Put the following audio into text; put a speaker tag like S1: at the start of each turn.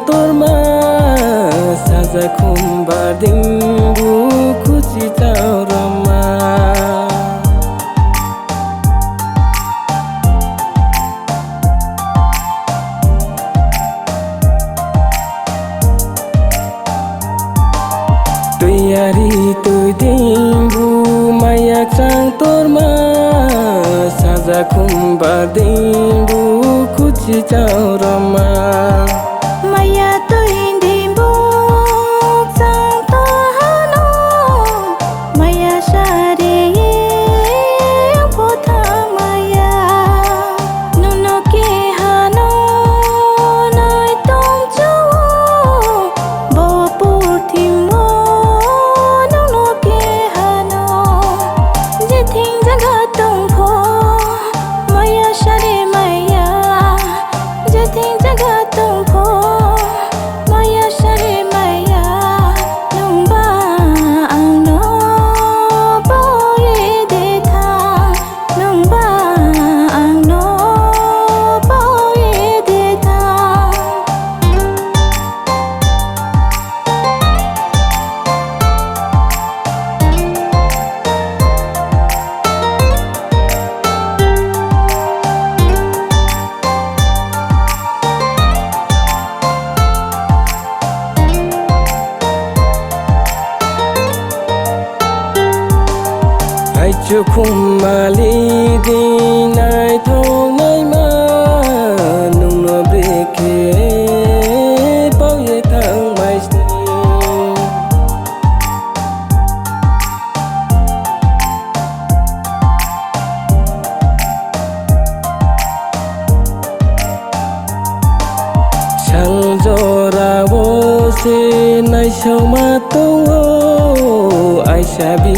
S1: তোর মা সাজা খুম্বার দিনবু খুশি চাও রমা তুইয়ারি তুই দিনবু মায়া চাং তোর মা সাজা খুম্বার দিনবু খুশি চাও Rama
S2: Maya tôi đi bu sang to hano Maya shari po tha Maya nuno ke hano nai tong chu bo pu thi mo nuno ke hano je thing jaga tong pho Maya shari Maya je thing jaga tong pho
S1: ai chưa khung mà ly đi nai thong nai ma nung no breke bao ye thang mai chang jora wo se nai sau ma to ai sa bi